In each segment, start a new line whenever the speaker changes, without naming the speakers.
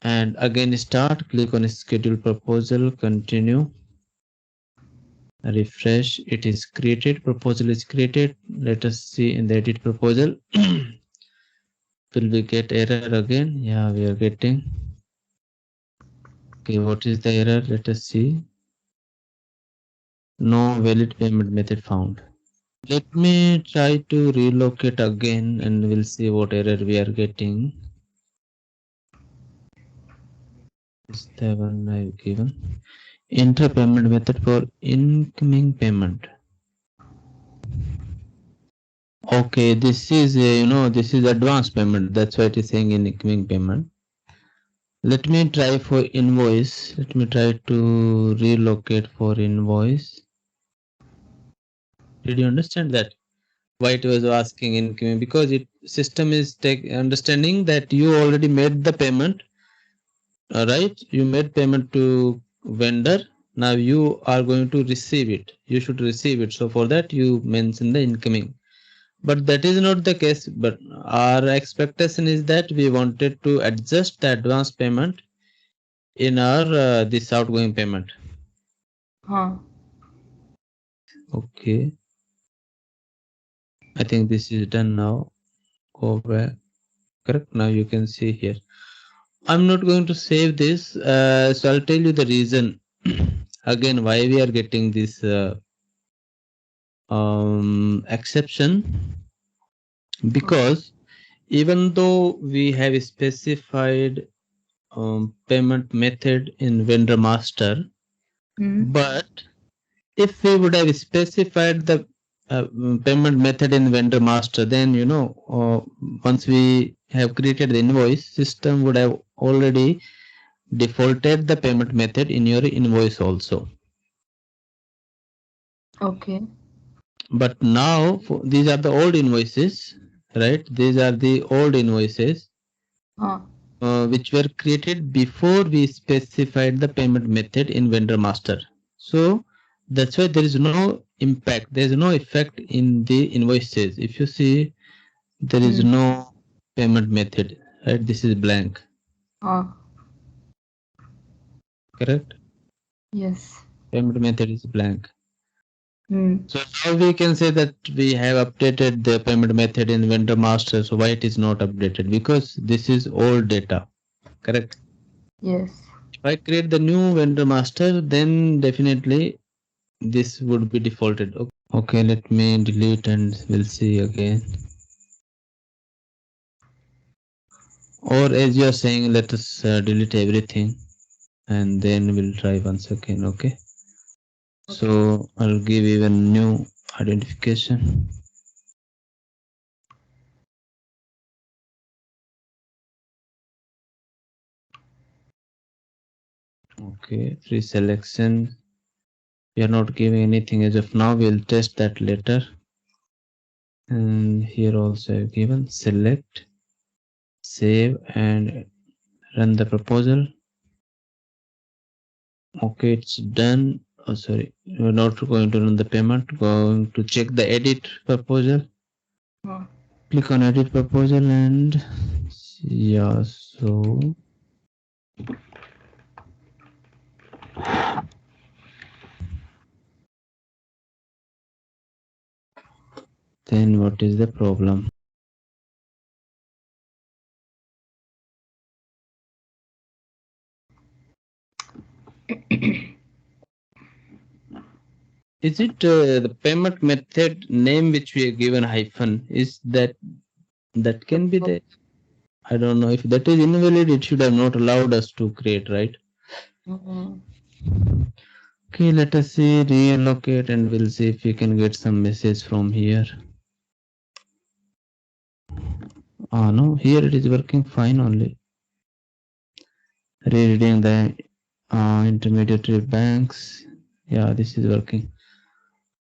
and again start, click on schedule proposal, continue, refresh. It is created, proposal is created. Let us see in the edit proposal. Will we get error again? Yeah, we are getting. Okay, what is the error? Let us see. No valid payment method found. Let me try to relocate again and we'll see what error we are getting. Is the one I've given. Enter payment method for incoming payment. Okay, this is this is advance payment. That's why it is saying incoming payment. Let me try for invoice. Let me try to relocate for invoice. Did you understand that? Why it was asking incoming? Because it system is understanding that you already made the payment. Right? You made payment to vendor. Now you are going to receive it. You should receive it. So for that you mention the incoming. But that is not the case. But our expectation is that we wanted to adjust the advance payment in our this outgoing payment. Okay. I think this is done now. Go back. Correct. Now you can see here. I'm not going to save this. So I'll tell you the reason again why we are getting this exception, because even though we have specified payment method in vendor master, but if we would have specified the payment method in vendor master, then once we have created the invoice, system would have already defaulted the payment method in your invoice also.
Okay.
But now these are the old invoices, right? These are the old invoices which were created before we specified the payment method in vendor master. So that's why there is no impact. There is no effect in the invoices. If you see, there is no payment method, right? This is blank. Correct?
Yes.
Payment method is blank. So now we can say that we have updated the payment method in vendor master. So why it is not updated? Because this is old data. Correct?
Yes.
If I create the new vendor master, then definitely this would be defaulted. Okay, let me delete and we'll see again. Or as you are saying, let us delete everything and then we'll try once again. Okay. So I'll give even new identification. Okay, free selection. We are not giving anything as of now. We'll test that later. And here also I've given select, save and run the proposal. Okay, it's done. Oh, sorry, we're not going to run the payment. Going to check the edit proposal. Click on edit proposal and yeah, so then what is the problem? Is it the payment method name which we are given hyphen? Is that can be the, I don't know, if that is invalid, it should have not allowed us to create, right? Okay, let us see, reallocate and we'll see if we can get some message from here. No, here it is working fine only. Reading the intermediary banks. Yeah, this is working.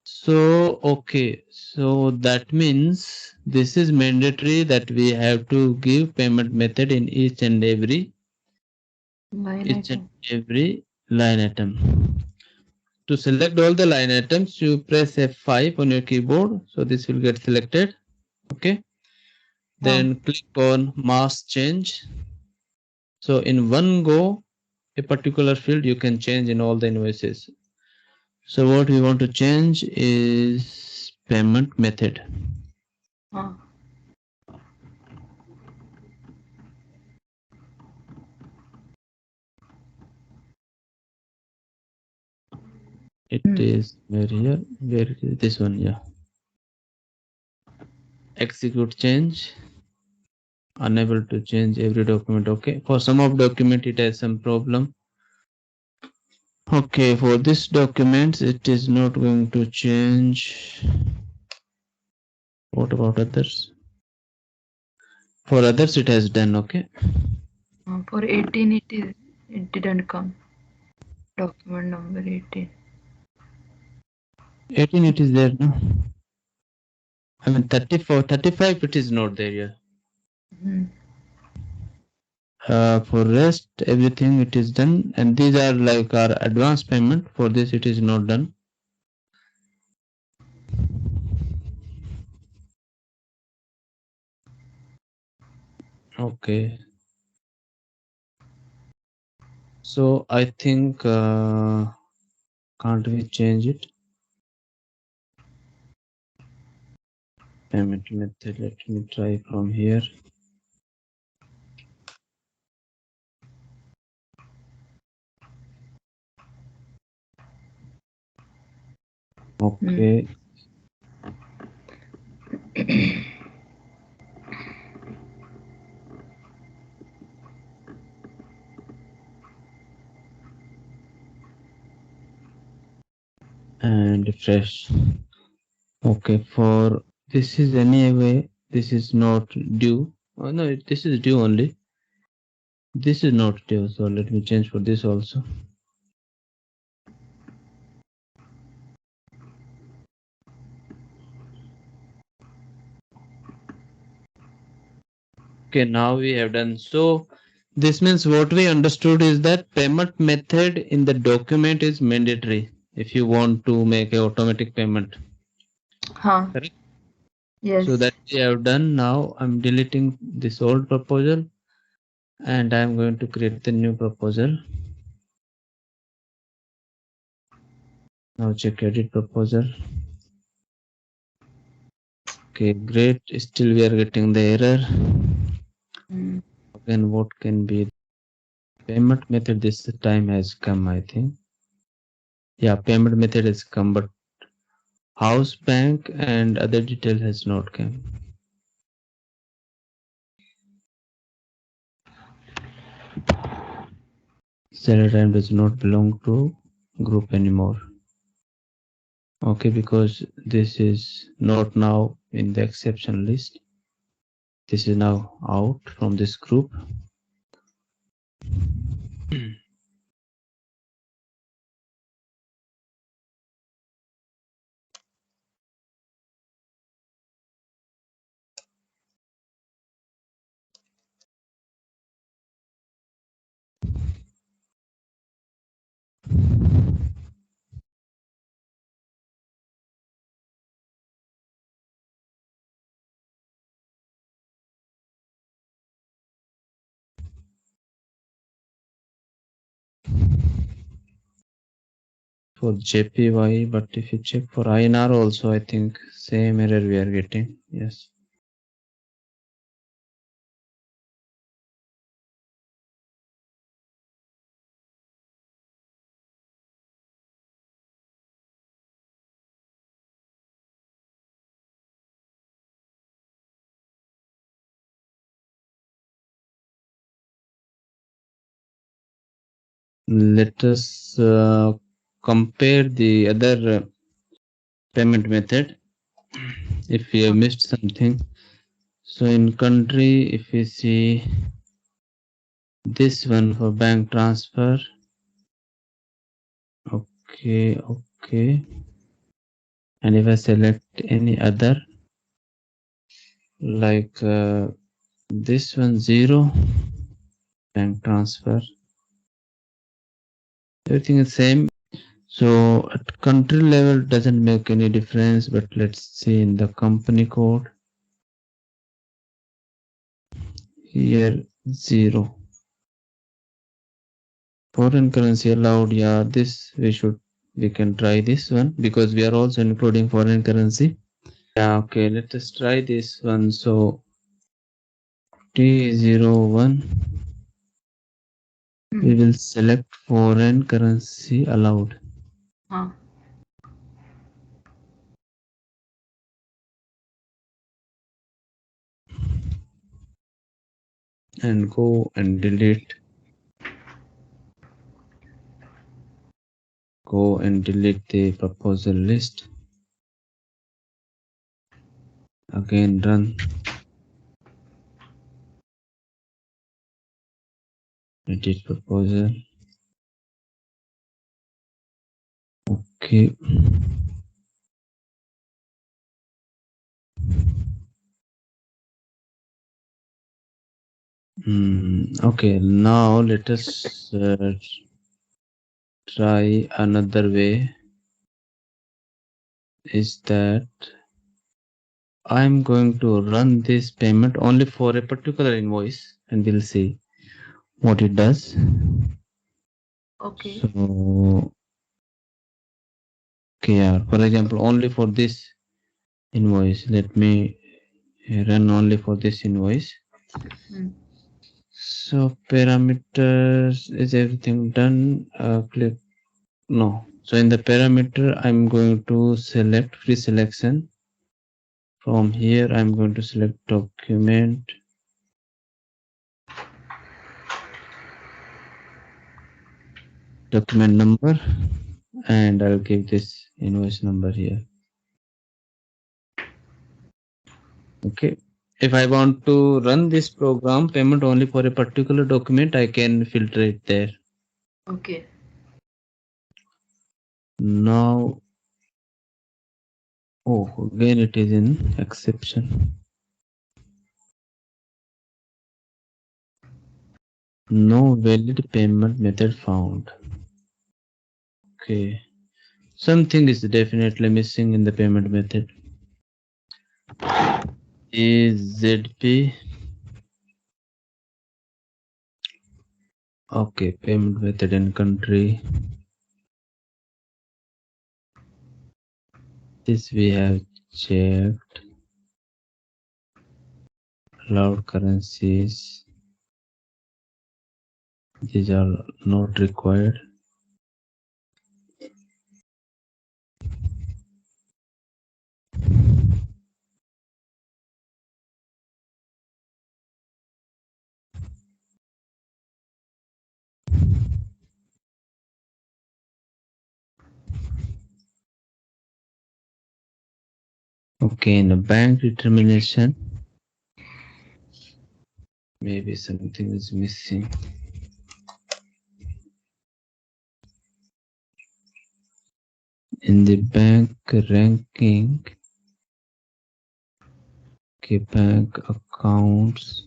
So, okay. So that means this is mandatory that we have to give payment method in each and every line item. To select all the line items, you press F5 on your keyboard. So this will get selected. Okay. Then click on mask change. So in one go, a particular field you can change in all the invoices. So what we want to change is payment method.
Ah.
It
Hmm.
is where here, where it is this one, yeah. Execute change, unable to change every document. Okay, for some of document it has some problem. Okay, for this documents it is not going to change. What about others? For others it has done. Okay,
For 18 it didn't come. Document number 18.
18 it is there now. I mean 34, 35 it is not there yet.
Hmm.
For rest everything it is done, and these are like our advance payment. For this it is not done. Okay, so I think can't we change it? Payment method, let me try from here. Okay. And refresh. Okay, for this is anyway, this is not due. Oh no, this is due only. This is not due, so let me change for this also. Okay, now we have done. So this means what we understood is that payment method in the document is mandatory if you want to make a automatic payment.
Huh.
Correct. So
Yes.
that we have done. Now I'm deleting this old proposal and I'm going to create the new proposal. Now check edit proposal. Okay, great. Still we are getting the error.
Hmm.
Again, what can be payment method? This time has come, I think. Yeah, payment method has come, but house bank and other detail has not come. Seller time does not belong to group anymore. Okay, because this is not now in the exception list. This is now out from this group. For JPY, but if you check for INR also, I think same error we are getting. Yes. Let us compare the other payment method if we have missed something. So in country, if we see this one for bank transfer, okay, and if I select any other like this one 0 bank transfer, everything is same. So at country level doesn't make any difference, but let's see in the company code here 0. Foreign currency allowed. Yeah, this we can try this one because we are also including foreign currency. Yeah, okay, let us try this one. So T01, we
Hmm.
will select foreign currency allowed
हाँ.
and go and delete. Go and delete the proposal list. Again, run. Edit proposal. Okay. Okay, now let us try another way. Is that I'm going to run this payment only for a particular invoice and we'll see what it does.
Okay.
So, okay, yeah, for example, only for this invoice, let me run only for this invoice.
Hmm.
So parameters, is everything done? Click no. So in the parameter, I'm going to select free selection. From here, I'm going to select document number, and I'll give this invoice number here. Okay. If I want to run this program payment only for a particular document, I can filter it there.
Okay.
Now, oh, again it is in exception. No valid payment method found. Okay. Something is definitely missing in the payment method. Is ZP. Okay, payment method and country. This we have checked. Allowed currencies. These are not required. Okay, in the bank determination, maybe something is missing. In the bank ranking, okay, bank accounts,